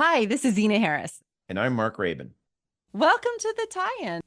Hi, this is Zena Harris. And I'm Mark Rabin. Welcome to the tie-in.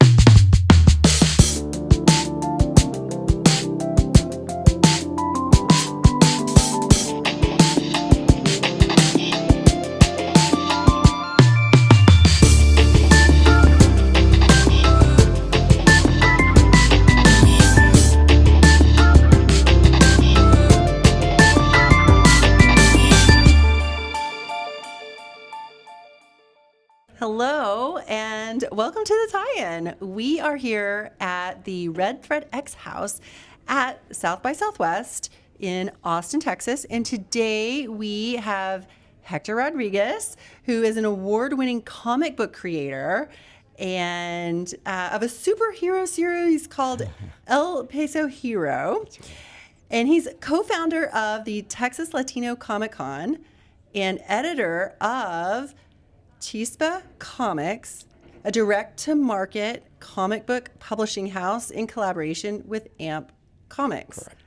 Hello and welcome to the tie-in. We are here at the Red Thread X House at South by Southwest in Austin, Texas. And today we have Hector Rodriguez, who is an award-winning comic book creator and of a superhero series called El Peso Hero. And he's co-founder of the Texas Latino Comic Con and editor of Chispa Comics, a direct-to-market comic book publishing house in collaboration with AMP Comics. Correct.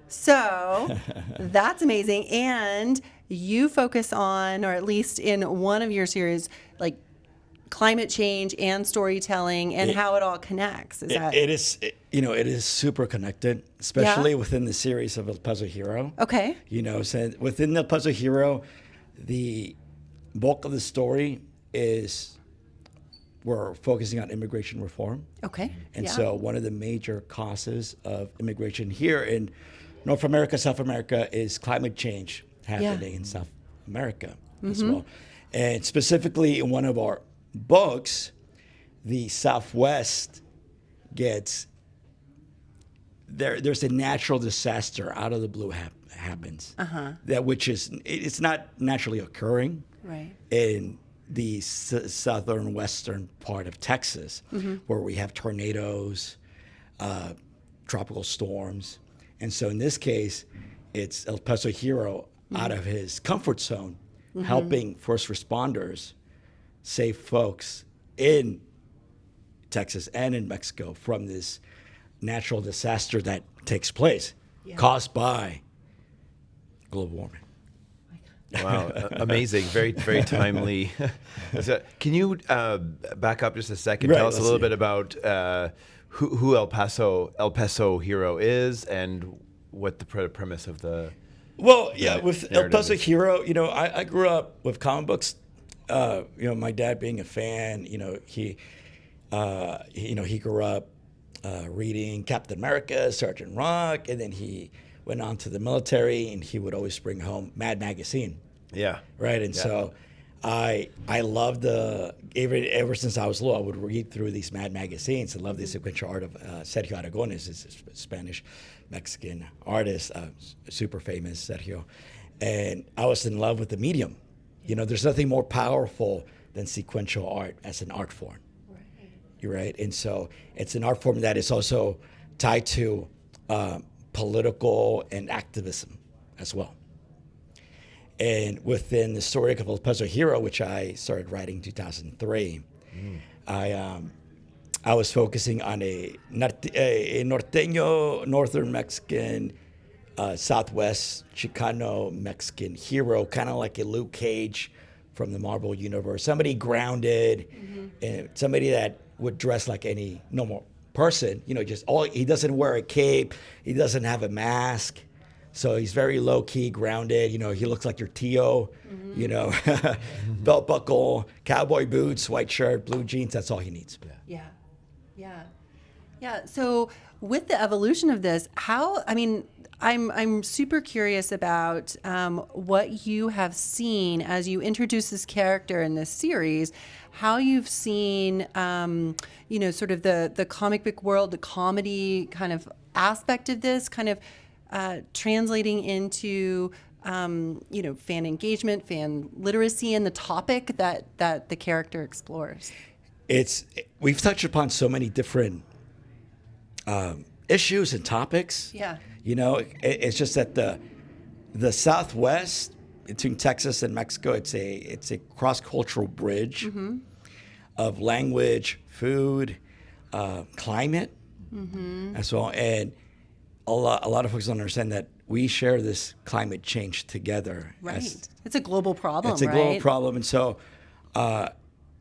So that's amazing. And you focus on, or at least in one of your series, like climate change and storytelling and how it all connects. It is super connected, especially within the series of El Peso Hero. Okay. So within the Peso Hero, the bulk of the story is we're focusing on immigration reform. Okay. And so one of the major causes of immigration here in North America, South America, is climate change happening in South America as well. And specifically in one of our books, the Southwest gets, there's a natural disaster out of the blue happens. That which is, it's not naturally occurring. Right. In the southern western part of Texas, where we have tornadoes, tropical storms. And so in this case, it's El Peso Hero out of his comfort zone, helping first responders save folks in Texas and in Mexico from this natural disaster that takes place caused by global warming. Wow, amazing. Very, very timely. So, can you back up just a second? Tell us a little bit about who El Peso Hero is and what the premise of the with El Peso is. Hero, I grew up with comic books. My dad being a fan, he grew up reading Captain America, Sergeant Rock, and then he went on to the military, and he would always bring home Mad Magazine. Yeah. Right. And so I loved ever since I was little, I would read through these Mad magazines and love the sequential art of Sergio Aragones, is a Spanish Mexican artist, super famous Sergio. And I was in love with the medium. There's nothing more powerful than sequential art as an art form. Right. You're right. And so it's an art form that is also tied to political and activism as well. And within the story of El Peso Hero, which I started writing in 2003, I was focusing on a norteño, northern Mexican, Southwest Chicano Mexican hero, kind of like a Luke Cage from the Marvel universe, somebody grounded, and somebody that would dress like any normal person. He doesn't wear a cape, he doesn't have a mask. So he's very low key, grounded. He looks like your Tio, belt buckle, cowboy boots, white shirt, blue jeans. That's all he needs. Yeah. So with the evolution of this, I'm super curious about what you have seen as you introduce this character in this series, how you've seen, sort of the comic book world, the comedy kind of aspect of this, kind of translating into, fan engagement, fan literacy, and the topic that the character explores. We've touched upon so many different issues and topics. Yeah. It's just that the Southwest between Texas and Mexico, it's a cross-cultural bridge of language, food, climate as well. And a lot of folks don't understand that we share this climate change together. Right. It's a global problem, It's a global problem. And so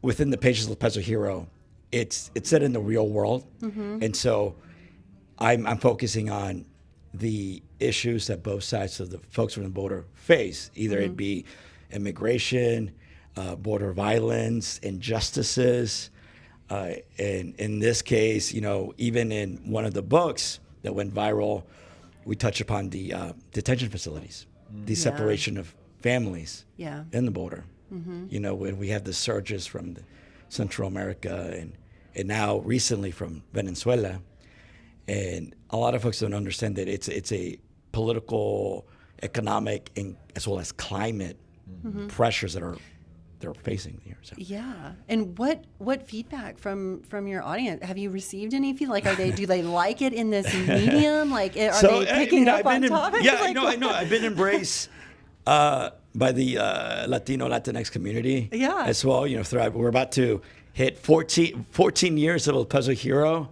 within the pages of El Peso Hero, it's set in the real world. And so I'm focusing on the issues that both sides of the folks from the border face, either it be immigration, border violence, injustices. And in this case, even in one of the books that went viral, we touch upon the detention facilities, the separation of families in the border. When we have the surges from Central America and now recently from Venezuela. And a lot of folks don't understand that it's a political, economic, and as well as climate pressures that they're facing here. So. Yeah. And what feedback from your audience? Have you received any feedback? Like, do they like it in this medium? Like, are they picking up on topics? Yeah, like, I know. I've been embraced by the Latino, Latinx community as well. We're about to hit 14 years of El Peso Hero.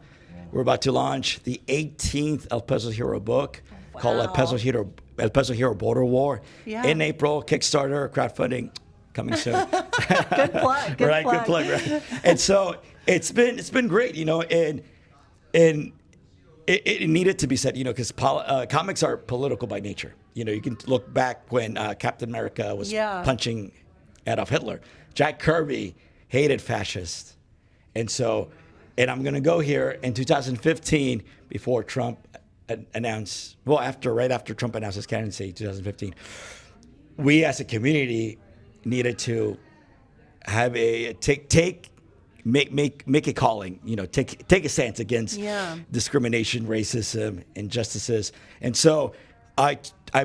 We're about to launch the 18th El Peso Hero book called El Peso Hero Border War in April. Kickstarter, crowdfunding coming soon. Good plug. Good plug. Right? And so it's been great, and it needed to be said, because comics are political by nature. You can look back when Captain America was punching Adolf Hitler. Jack Kirby hated fascists, and I'm going to go here in 2015 before Trump announced. Well, right after Trump announced his candidacy, 2015, we as a community needed to have make a calling, take a stance against discrimination, racism, injustices. And so I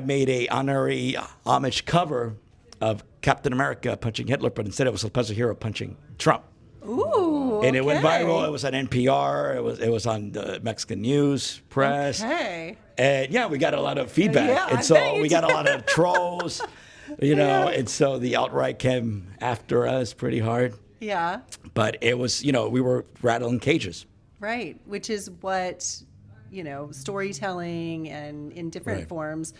made a honorary homage cover of Captain America punching Hitler, but instead it was El Peso Hero punching Trump. Ooh, and it went viral. It was on NPR. It was on the Mexican news press. Okay. And we got a lot of feedback. And so we got a lot of trolls, and so the alt-right came after us pretty hard. Yeah. But it was, we were rattling cages. Right, which is what, storytelling and in different forms,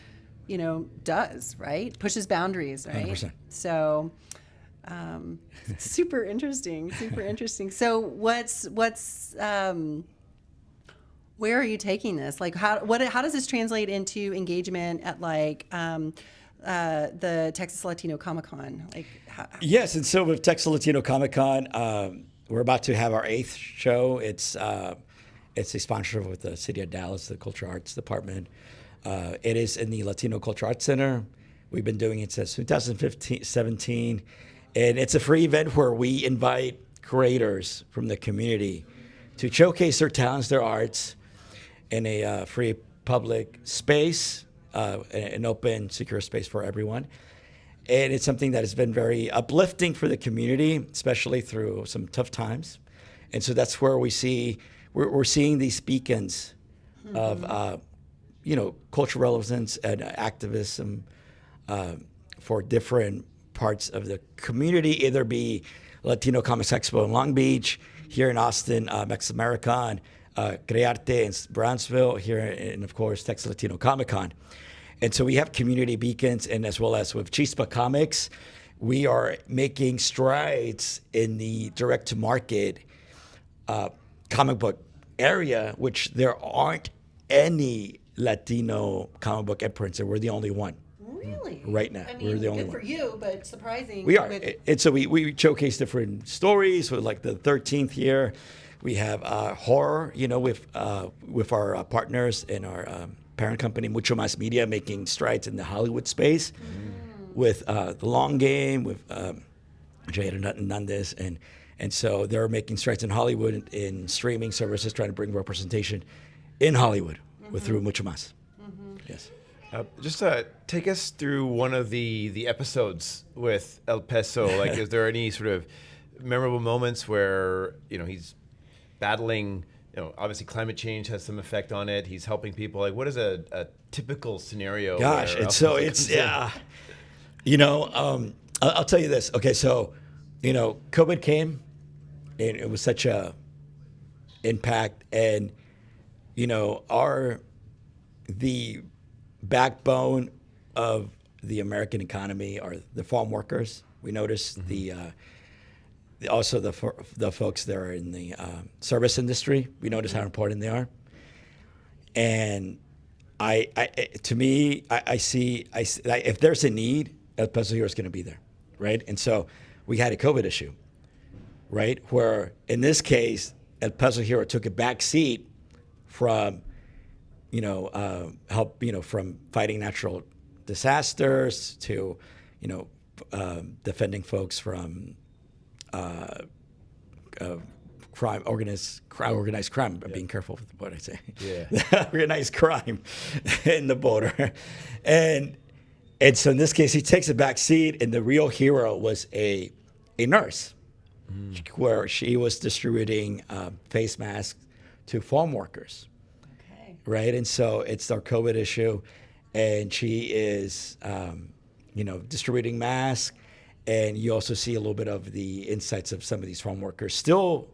does, right? Pushes boundaries, right? 100%. So super interesting. So where are you taking this? Like how does this translate into engagement at the Texas Latino Comic-Con? Yes, and so with Texas Latino Comic-Con, we're about to have our 8th show. It's a sponsorship with the City of Dallas, the Cultural Arts Department. It is in the Latino Cultural Arts Center. We've been doing it since 2017, and it's a free event where we invite creators from the community to showcase their talents, their arts, in a free public space, an open, secure space for everyone. And it's something that has been very uplifting for the community, especially through some tough times. And so that's where we're seeing these beacons of, cultural relevance and activism for different parts of the community, either be Latino Comics Expo in Long Beach, here in Austin, Mex American, Crearte in Brownsville, here in, of course, Texas Latino Comic-Con. And so we have community beacons, and as well as with Chispa Comics, we are making strides in the direct-to-market comic book area, which there aren't any Latino comic book imprints, and we're the only one. Really? Right now. I mean, we're the only good one. for you, but surprising. We are. And so we showcase different stories. With like the 13th year, we have horror, with our partners and our parent company, Mucho Mas Media, making strides in the Hollywood space with The Long Game, with Jada Hernandez. And so they're making strides in Hollywood in streaming services, trying to bring representation in Hollywood through Mucho Mas. Yes. Just take us through one of the episodes with El Peso. Like, is there any sort of memorable moments where he's battling? Obviously climate change has some effect on it. He's helping people. Like, what is a typical scenario? Gosh, I'll tell you this. Okay, so COVID came, and it was such a impact, and backbone of the American economy are the farm workers. We noticed also the folks that are in the service industry. We notice how important they are. And to me, I see if there's a need, El Peso Hero is going to be there, right? And so we had a COVID issue, right? Where in this case, El Peso Hero took a back seat from, help, from fighting natural disasters to, defending folks from crime, organized crime. I'm being careful with what I say. Yeah. Organized crime in the border. And so in this case, he takes a back seat, and the real hero was a nurse, where she was distributing face masks to farm workers. Okay. Right? And so it's our COVID issue, and she is, distributing masks. And you also see a little bit of the insights of some of these farm workers still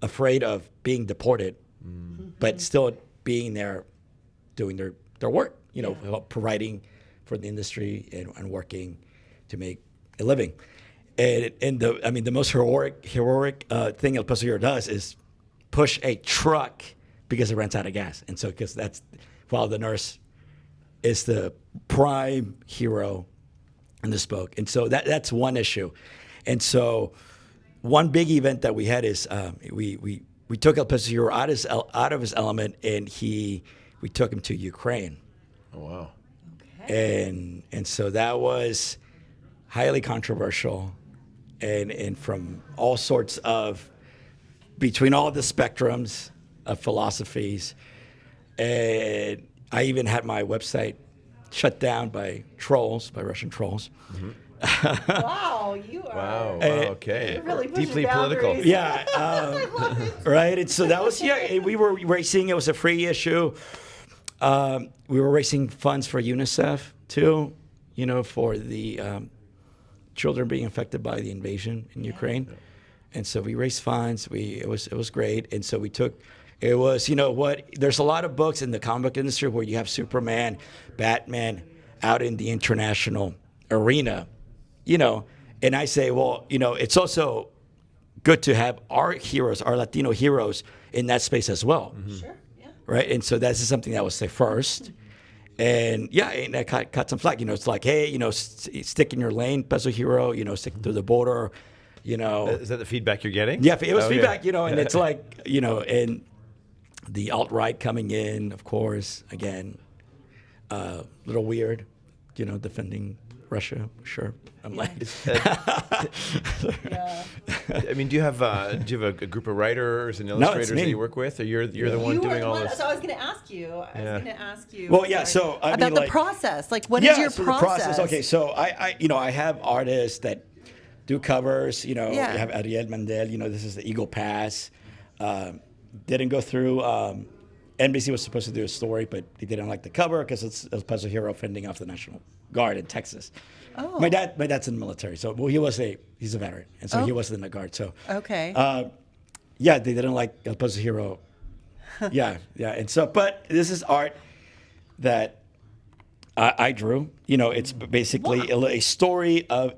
afraid of being deported, but still being there doing their work, providing for the industry and working to make a living. And the most heroic thing El Peso Hero does is push a truck because it runs out of gas. And so, because that's, while the nurse is the prime hero in this book. And so that's one issue. And so one big event that we had is we took El Peso Hero out of his element, and we took him to Ukraine. Oh, wow. Okay. And so that was highly controversial, and from all sorts of, between all the spectrums of philosophies. And I even had my website shut down by Russian trolls. Wow, you are. Wow. Okay. You're really pushing Deeply political. boundaries. Yeah. Right. And so that was, we were racing. It was a free issue. We were raising funds for UNICEF too, for the children being affected by the invasion in Ukraine. Yeah. And so we raised funds. It was great. And so there's a lot of books in the comic book industry where you have Superman, Batman out in the international arena, and I say, well, it's also good to have our heroes, our Latino heroes in that space as well. Mm-hmm. Sure, yeah. Right. And so that's something that was say first. And and I caught some flack. It's like, hey, stick in your lane, Peso Hero, stick to the border, Is that the feedback you're getting? Yeah, it was feedback, and it's like, and the alt-right coming in, of course, again, a little weird, defending Russia, sure. I'm like, Yeah. I mean, do you have a group of writers and illustrators that you work with, or you're the one doing all this? So I was going to ask you. Well, yeah. So I about mean, the process. Like, what is your process? Okay, so I have artists that do covers. You have Ariel Mandel. This is the Eagle Pass. Didn't go through. NBC was supposed to do a story, but they didn't like the cover because it's El Peso Hero fending off the National Guard in Texas. Oh. My dad's in the military, so he's a veteran, and so he was in the Guard. So okay. They didn't like El Peso Hero. yeah, and so, but this is art that I drew. It's basically a story of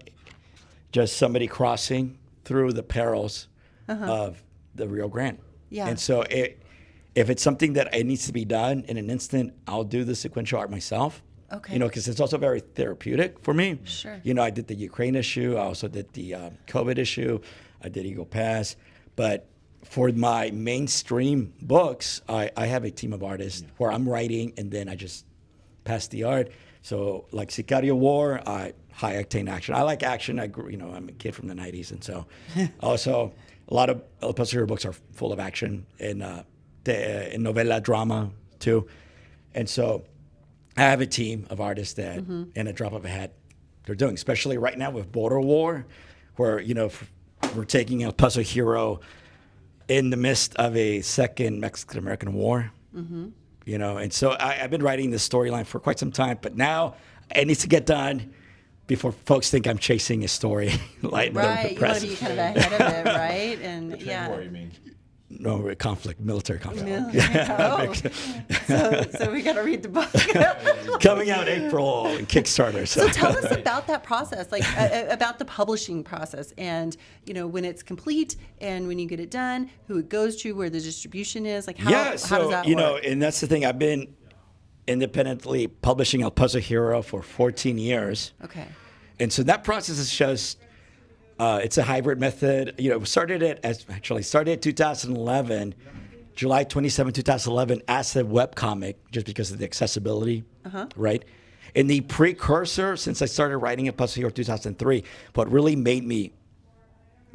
just somebody crossing through the perils of the Rio Grande. Yeah. And so if it's something that it needs to be done in an instant, I'll do the sequential art myself. Okay. Because it's also very therapeutic for me. Sure. I did the Ukraine issue. I also did the COVID issue. I did Eagle Pass. But for my mainstream books, I have a team of artists where I'm writing and then I just pass the art. So like Sicario War, high octane action. I like action. I'm a kid from the 90s. And so also a lot of El Peso Hero books are full of action and novela drama too. And so I have a team of artists that, in a drop of a hat, they're doing, especially right now with border war, where, we're taking El Peso Hero in the midst of a second Mexican-American war, and so I've been writing this storyline for quite some time, but now it needs to get done before folks think I'm chasing a story. Right, you want to be kind of ahead of it, right? And War, you mean? no conflict, military conflict. Oh. So we got to read the book. Coming out April and Kickstarter. So tell us about that process, like about the publishing process, and when it's complete, and when you get it done, who it goes to, where the distribution is, like how does that work? And that's the thing. I've been independently publishing El Peso Hero for 14 years. Okay. And so that process is just. It's a hybrid method. Started at 2011, July 27, 2011, as a webcomic, just because of the accessibility, right? And the precursor, since I started writing El Peso Hero 2003, what really made me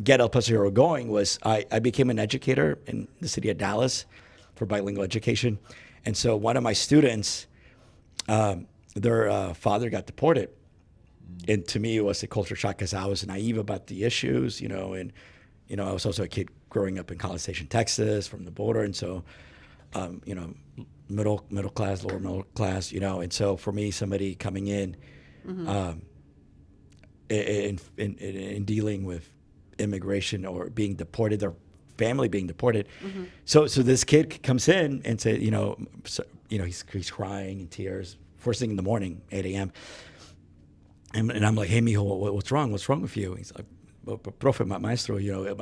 get El Peso Hero going was I became an educator in the city of Dallas for bilingual education. And so one of my students, their father got deported. And to me, it was a culture shock because I was naive about the issues, and I was also a kid growing up in College Station, Texas, from the border, and so, middle class, lower middle class, and so for me, somebody coming in, in dealing with immigration or being deported, their family being deported, so this kid comes in and said, he's crying in tears, first thing in the morning, 8 a.m. And I'm like, hey, mijo, what's wrong? What's wrong with you? He's like, profe, maestro,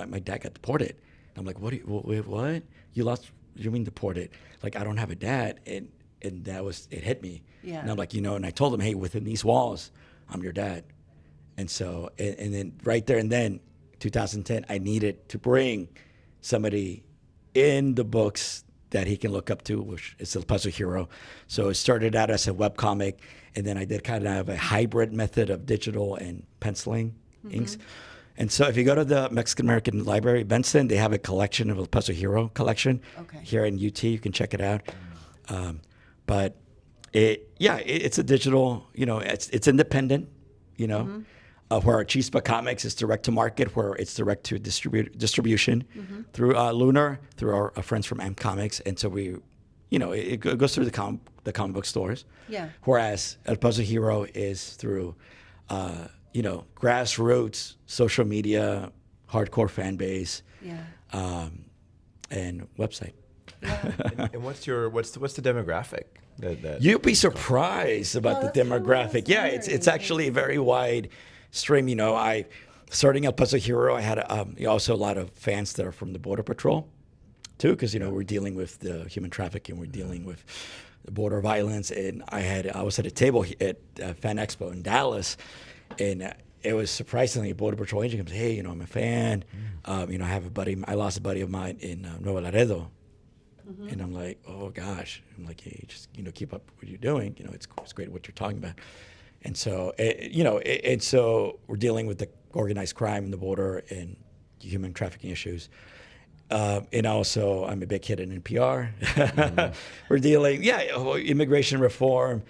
my dad got deported. I'm like, what? You mean deported? Like, I don't have a dad. And it hit me. Yeah. And I'm like, and I told him, hey, within these walls, I'm your dad. And so, and then right there and then, 2010, I needed to bring somebody in the books that he can look up to, which is El Peso Hero. So it started out as a webcomic, and then I did kind of a hybrid method of digital and penciling inks. And so if you go to the Mexican American Library, Benson, they have a collection of El Peso Hero collection here in UT. You can check it out. But it's a digital, it's independent, where Chispa Comics is direct to market, where it's direct to distribution through Lunar, through our friends from M Comics. And so we, it goes through the comic book stores. Yeah. Whereas El Peso Hero is through, grassroots, social media, hardcore fan base, and website. Yeah. and what's the demographic? You'd be surprised about the demographic. Yeah, it's actually a very wide stream. Starting El Peso Hero, I had also a lot of fans that are from the Border Patrol, too, because we're dealing with the human trafficking, we're dealing with the border violence, and I was at a table at Fan Expo in Dallas, and it was surprisingly a Border Patrol agent comes, hey, I'm a fan, I have a buddy, I lost a buddy of mine in Nuevo Laredo. And I'm like, oh gosh. I'm like, hey, just keep up what you're doing. It's great what you're talking about. And so and so we're dealing with the organized crime in the border and human trafficking issues. And also, I'm a big hit in NPR. We're dealing, immigration reform,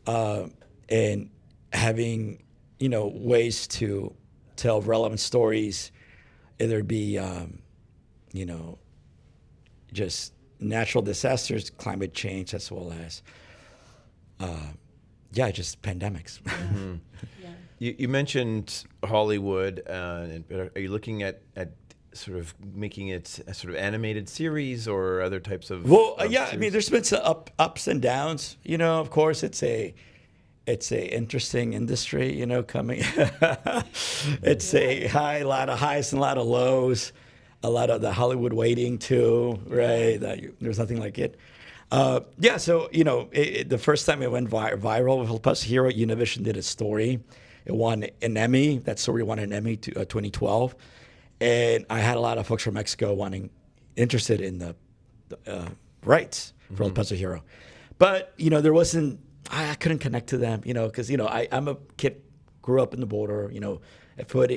and having ways to tell relevant stories, either be just natural disasters, climate change, as well as, just pandemics. You mentioned Hollywood. Are you looking at sort of making it a sort of animated series or other types of? Well, I mean, there's been some ups and downs. Of course, it's a interesting industry. Coming. It's a lot of highs and a lot of lows. A lot of the Hollywood waiting too, right? There's nothing like it. So the first time it went viral with El Peso Hero, Univision did a story. It won an Emmy. That story won an Emmy to 2012, and I had a lot of folks from Mexico interested in the rights for El Peso Hero, but there wasn't. I couldn't connect to them, because I'm a kid, grew up in the border, a foot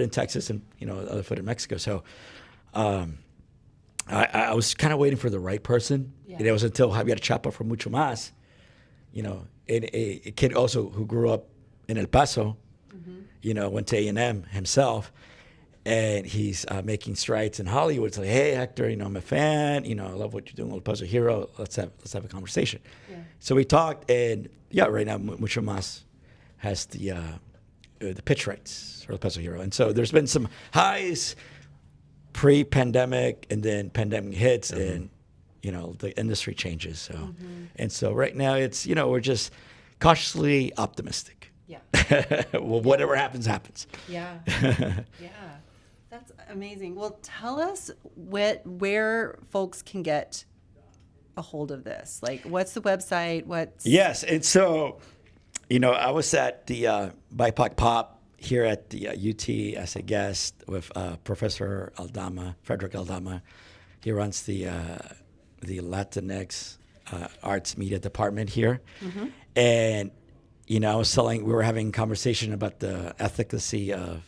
in Texas and other foot in Mexico, so. I was kind of waiting for the right person. Yeah. And it was until Javier Chapa from Mucho Más, a kid also who grew up in El Paso, went to A&M himself, and he's making strides in Hollywood. It's like, hey, Hector, I'm a fan. I love what you're doing, El Peso Hero. Let's have a conversation. Yeah. So we talked, and right now Mucho Más has the pitch rights for El Peso Hero, and so there's been some highs. pre-pandemic, and then pandemic hits, and the industry changes. So, and so right now it's we're just cautiously optimistic. Yeah. Well, whatever happens, happens. Yeah. Yeah. That's amazing. Well, tell us where folks can get a hold of this. Like, what's the website? Yes, and so, I was at the BIPOC Pop here at the UT as a guest with Professor Frederick Aldama. He runs the Latinx Arts Media Department here, and we were having a conversation about the efficacy of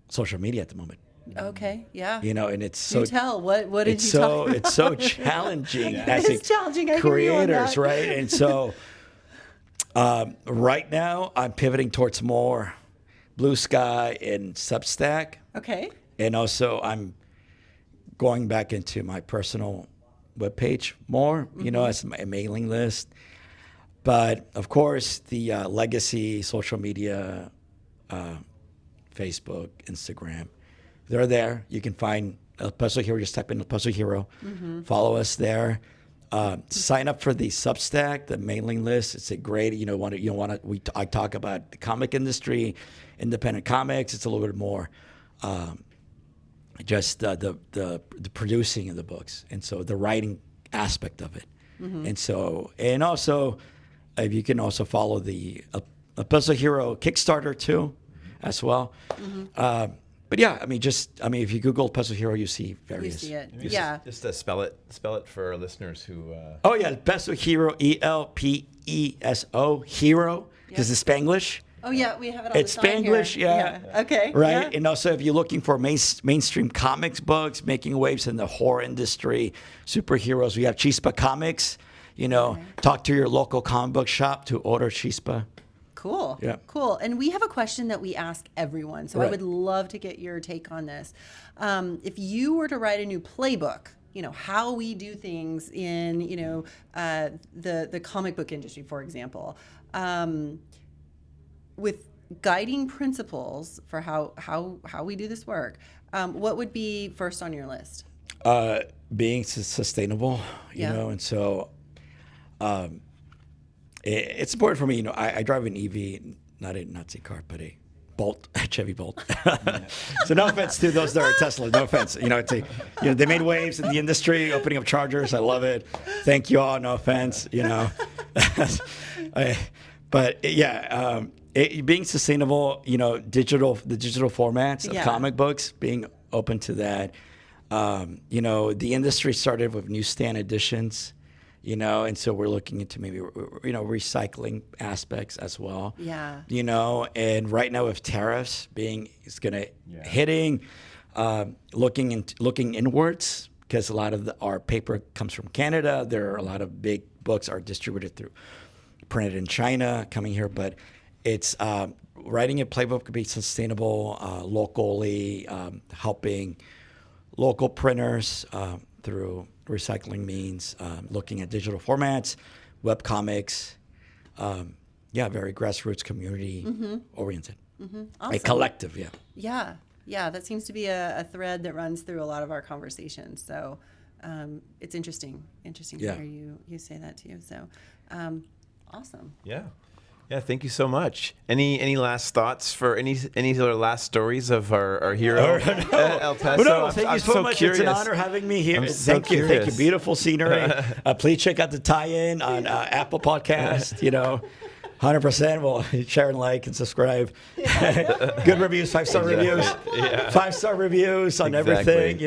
social media at the moment. Okay, yeah. And it's so. Tell what did you talk about? It's so challenging as It's challenging. I creators, right? And so, right now I'm pivoting towards more Blue Sky and Substack. Okay. And also I'm going back into my personal webpage more, as my mailing list. But of course, the legacy social media, Facebook, Instagram, they're there. You can find El Peso Hero. Just type in El Peso Hero. Follow us there. Sign up for the Substack, the mailing list. It's a great. I talk about the comic industry, independent comics. It's a little bit more, just the producing of the books, and so the writing aspect of it, and also, if you can also follow the El Peso Hero Kickstarter too, as well. But yeah, if you Google Peso Hero, you see various. You see it. Yeah. Just spell it for our listeners who. Oh yeah, Peso Hero, ELPESO Hero, because it's Spanglish. Oh yeah, we have it on It's the sign Spanglish, here. yeah. Okay. Right, Yeah. and also if you're looking for mainstream comics books, making waves in the horror industry, superheroes, we have Chispa Comics. Talk to your local comic book shop to order Chispa. Cool. Yeah. Cool. And we have a question that we ask everyone. So I would love to get your take on this. If you were to write a new playbook, how we do things in, the comic book industry, for example, with guiding principles for how we do this work, what would be first on your list? Being sustainable, and so it's important for me. I drive an EV, not a Nazi car, but a Bolt, Chevy Bolt. So no offense to those that are Tesla. No offense. They made waves in the industry, opening up chargers. I love it. Thank you all. No offense. But yeah, being sustainable. The digital formats of comic books, being open to that. The industry started with newsstand editions. And so we're looking into maybe, recycling aspects as well. Yeah. And right now with tariffs hitting, looking inwards, because a lot of our paper comes from Canada. There are a lot of big books are distributed printed in China, coming here, but it's writing a playbook could be sustainable, locally, helping local printers through recycling means, looking at digital formats, web comics, very grassroots community oriented. Awesome. A collective, Yeah, that seems to be a thread that runs through a lot of our conversations. So it's interesting to hear you say that too. So awesome. Yeah, thank you so much. Any last thoughts for any other last stories of our hero, El Peso? No, thank you so much. Curious. It's an honor having me here. Thank you. Beautiful scenery. Please check out the tie-in on Apple Podcast. 100%. Well, share and like and subscribe. Good reviews, 5-star reviews. Yeah. 5-star reviews on everything,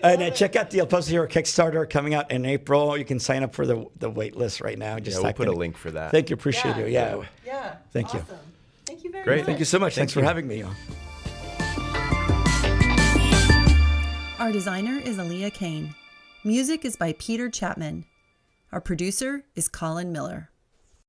And check out the El Peso Hero Kickstarter coming out in April. You can sign up for the wait list right now. We'll put a link for that. Thank you. Appreciate you. Yeah. Thank awesome. you. Thank you very Great. much. Thank you so much. Thanks for having me. Our designer is Aaliyah Kane. Music is by Peter Chapman. Our producer is Colin Miller.